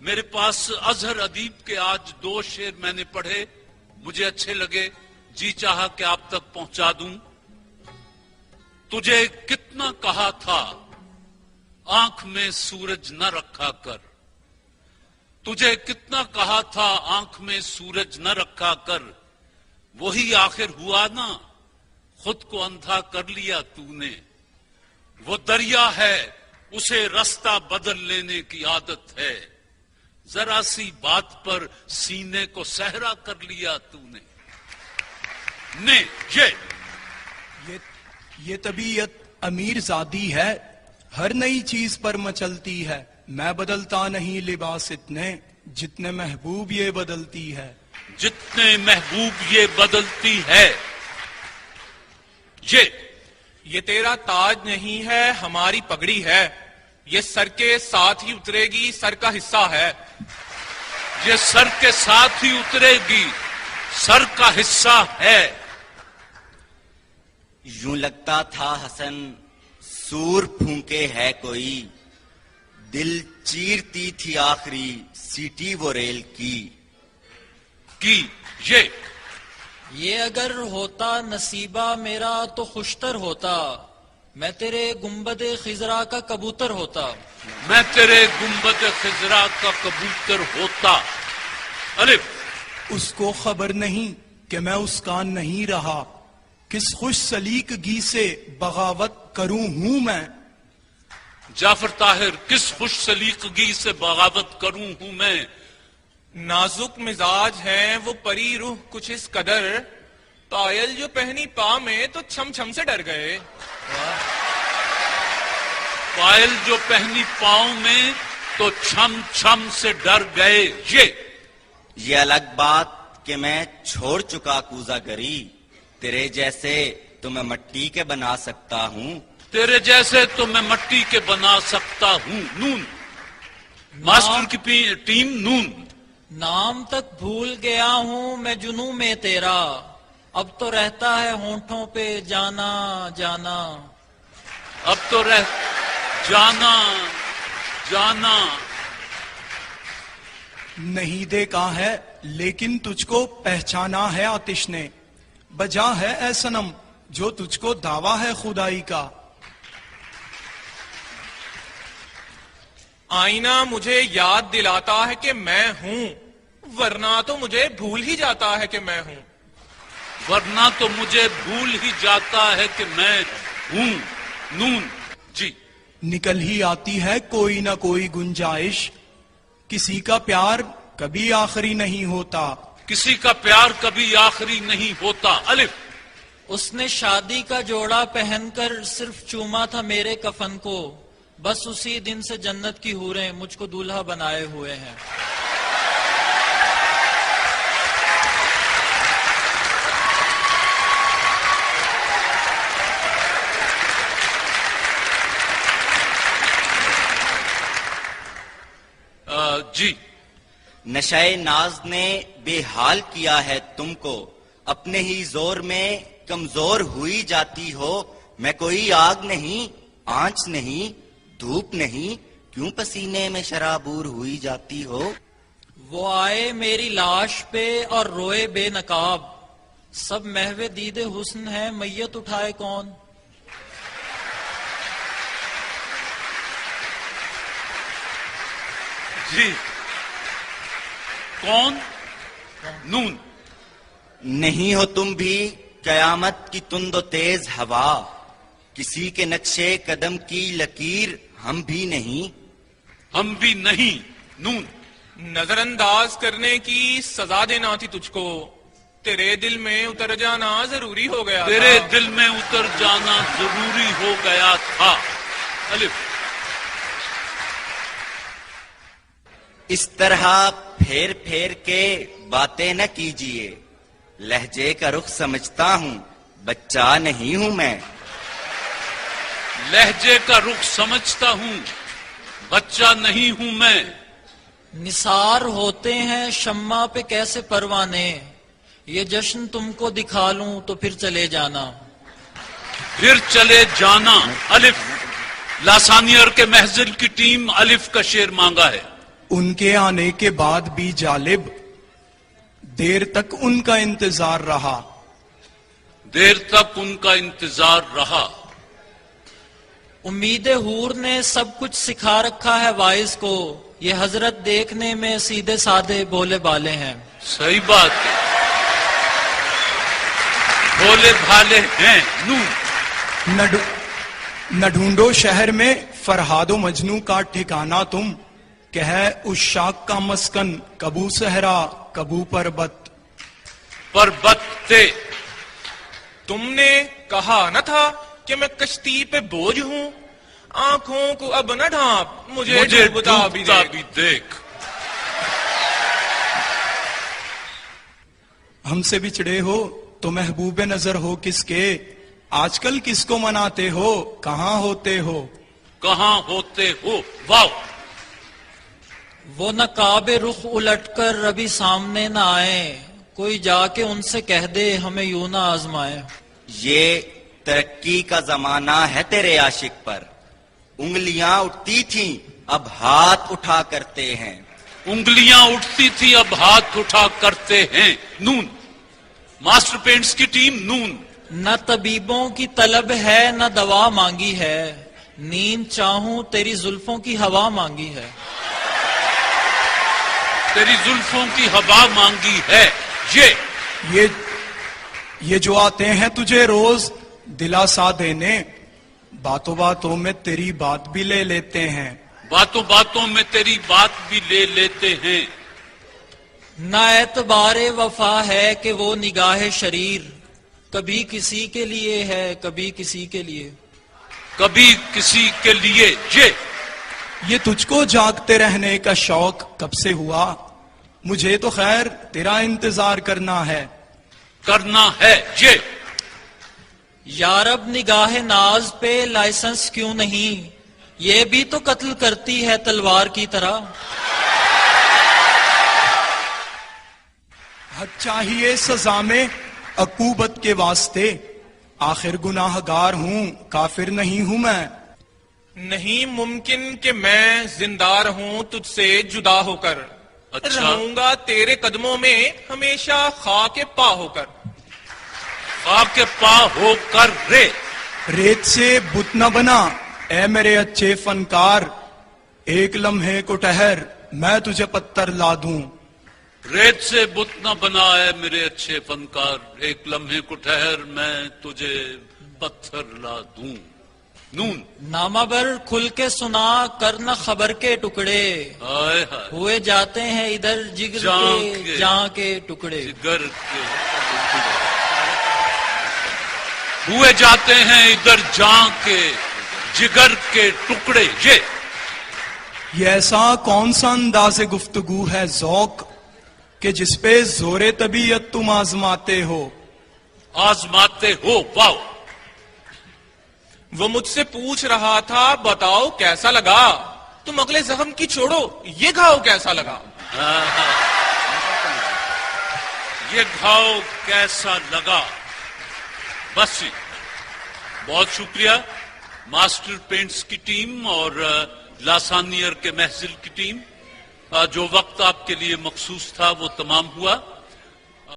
میرے پاس اظہر ادیب کے آج 2 شعر میں نے پڑھے، مجھے اچھے لگے، جی چاہا کہ آپ تک پہنچا دوں۔ تجھے کتنا کہا تھا آنکھ میں سورج نہ رکھا کر، تجھے کتنا کہا تھا آنکھ میں سورج نہ رکھا کر، وہی آخر ہوا نا، خود کو اندھا کر لیا تو نے۔ وہ دریا ہے اسے رستہ بدل لینے کی عادت ہے، ذرا سی بات پر سینے کو صحرا کر لیا تو نے۔ یہ طبیعت امیر زادی ہے، ہر نئی چیز پر مچلتی ہے، میں بدلتا نہیں لباس اتنے جتنے محبوب یہ بدلتی ہے، جتنے محبوب یہ بدلتی ہے۔ یہ تیرا تاج نہیں ہے ہماری پگڑی ہے، یہ سر کے ساتھ ہی اترے گی سر کا حصہ ہے، یہ سر کے ساتھ ہی اترے گی سر کا حصہ ہے۔ یوں لگتا تھا حسن سور پھونکے ہے کوئی، دل چیرتی تھی آخری سیٹی وہ ریل کی۔ یہ اگر ہوتا نصیبہ میرا تو خوشتر ہوتا، میں تیرے گنبد خضرا کا کبوتر ہوتا، میں تیرے گنبد خضرا کا کبوتر ہوتا۔ الف۔ اس کو خبر نہیں کہ میں اس کا نہیں رہا، کس خوش سلیقگی سے بغاوت کروں ہوں میں۔ جعفر طاہر، کس خوش سلیقگی سے بغاوت کروں ہوں میں۔ نازک مزاج ہیں وہ پری روح کچھ اس قدر، پائل جو پہنی پا میں تو چھم چھم سے ڈر گئے۔ پائل جو پہنی پاؤں میں تو چھم چھم سے ڈر گئے۔ یہ الگ بات کہ میں چھوڑ چکا کوزہ گری، تیرے جیسے تو میں مٹی کے بنا سکتا ہوں، تیرے جیسے تو میں مٹی کے بنا سکتا ہوں۔ نون، ماسٹر کی ٹیم نون۔ نام تک بھول گیا ہوں میں جنوں میں تیرا، اب تو رہتا ہے ہونٹوں پہ جانا جانا، اب تو جانا جانا۔ نہیں دیکھا ہے لیکن تجھ کو پہچانا ہے آتش نے، بجا ہے اے صنم جو تجھ کو دعویٰ ہے خدائی کا۔ آئینہ مجھے یاد دلاتا ہے کہ میں ہوں، ورنہ تو مجھے بھول ہی جاتا ہے کہ میں ہوں، ورنہ تو مجھے بھول ہی جاتا ہے کہ میں ہوں۔ نون۔ نکل ہی آتی ہے کوئی نہ کوئی گنجائش، کسی کا پیار کبھی آخری نہیں ہوتا، کسی کا پیار کبھی آخری نہیں ہوتا۔ الف۔ اس نے شادی کا جوڑا پہن کر صرف چوما تھا میرے کفن کو، بس اسی دن سے جنت کی حوریں مجھ کو دولہا بنائے ہوئے ہیں۔ نشۂ ناز نے بے حال کیا ہے تم کو، اپنے ہی زور میں کمزور ہوئی جاتی ہو، میں کوئی آگ نہیں، آنچ نہیں، دھوپ نہیں، کیوں پسینے میں شرابور ہوئی جاتی ہو۔ وہ آئے میری لاش پہ اور روئے بے نقاب، سب محو دید حسن ہے، میت اٹھائے کون؟ کون؟ نون۔ نہیں ہو تم بھی قیامت کی تند و تیز ہوا، کسی کے نقشے قدم کی لکیر ہم بھی نہیں، ہم بھی نہیں۔ نون۔ نظر انداز کرنے کی سزا دینا تھی تجھ کو، تیرے دل میں اتر جانا ضروری ہو گیا تھا، تیرے دل میں اتر جانا ضروری ہو گیا تھا۔ الف۔ اس طرح پھیر پھیر کے باتیں نہ کیجیے، لہجے کا رخ سمجھتا ہوں، بچہ نہیں ہوں میں، لہجے کا رخ سمجھتا ہوں، بچہ نہیں ہوں میں۔ نثار ہوتے ہیں شمع پہ کیسے پروانے، یہ جشن تم کو دکھا لوں تو پھر چلے جانا، پھر چلے جانا۔ الف۔ لاسانیئر کے محضر کی ٹیم الف کا شعر مانگا ہے۔ ان کے آنے کے بعد بھی جالب دیر تک ان کا انتظار رہا. دیر تک ان کا انتظار رہا. امید حور نے سب کچھ سکھا رکھا ہے وائز کو، یہ حضرت دیکھنے میں سیدھے سادے بولے بالے ہیں. صحیح بات ہے، بولے بھالے ہیں. نہ ڈھونڈو شہر میں فرہاد و مجنو کا ٹھکانہ تم، کہ ہے عشاق کا مسکن کبو صحرا کبو پربت. پربت تھے. تم نے کہا نہ تھا کہ میں کشتی پہ بوجھ ہوں، آنکھوں کو اب نہ ڈھانپ، مجھے ڈوبتا بھی دیکھ. ہم سے بچھڑے ہو تو محبوب نظر ہو کس کے، آج کل کس کو مناتے ہو، کہاں ہوتے ہو. کہاں ہوتے ہو. واو. وہ نقاب رخ الٹ کر ابھی سامنے نہ آئے، کوئی جا کے ان سے کہہ دے ہمیں یوں نہ آزمائے. یہ ترقی کا زمانہ ہے تیرے عاشق پر، انگلیاں اٹھتی تھیں اب ہاتھ اٹھا کرتے ہیں. انگلیاں اٹھتی تھی اب ہاتھ اٹھا کرتے ہیں. نون ماسٹر پینٹس کی ٹیم. نون. نہ طبیبوں کی طلب ہے نہ دوا مانگی ہے، نیند چاہوں تیری زلفوں کی ہوا مانگی ہے. تیری زلفوں کی ہوا مانگی ہے. یہ جو آتے ہیں تجھے روز دلاسا دینے، باتوں باتوں میں تیری بات بھی لے لیتے ہیں. باتوں باتوں میں تیری بات بھی لے لیتے ہیں. نہ اعتبار وفا ہے کہ وہ نگاہ شریر، کبھی کسی کے لیے ہے کبھی کسی کے لیے. کبھی کسی کے لیے. یہ تجھ کو جاگتے رہنے کا شوق کب سے ہوا، مجھے تو خیر تیرا انتظار کرنا ہے. کرنا ہے. یارب نگاہ ناز پہ لائسنس کیوں نہیں، یہ بھی تو قتل کرتی ہے تلوار کی طرح. حد چاہیے سزا میں عقوبت کے واسطے، آخر گناہ گار ہوں کافر نہیں ہوں میں. نہیں ممکن کہ میں زندہ رہوں تجھ سے جدا ہو کر، اچھا. رہوں گا تیرے قدموں میں ہمیشہ خاک پا ہو کر. خاک پا ہو کر. ریت سے بت نہ بنا اے میرے اچھے فنکار، ایک لمحے کو ٹہر میں تجھے پتھر لا دوں. ریت سے بت نہ بنائے میرے اچھے فنکار، ایک لمحے کو ٹھہر میں تجھے پتھر لا دوں. نون. نامہ بر کھل کے سنا کرنا خبر کے ٹکڑے، ہائے ہائے. ہوئے جاتے ہیں ادھر جگر کے جاں کے ٹکڑے. جگر کے ہوئے جاتے ہیں ادھر جاں کے جگر کے ٹکڑے. یہ ایسا کون سا انداز گفتگو ہے ذوق، کہ جس پہ زور طبیعت تم آزماتے ہو. آزماتے ہو. واو. وہ مجھ سے پوچھ رہا تھا بتاؤ کیسا لگا، تم اگلے زخم کی چھوڑو یہ گھاؤ کیسا لگا. یہ گھاؤ کیسا لگا. بس بہت شکریہ ماسٹر پینٹس کی ٹیم اور لاسانیئر کے محضل کی ٹیم. جو وقت آپ کے لیے مخصوص تھا وہ تمام ہوا.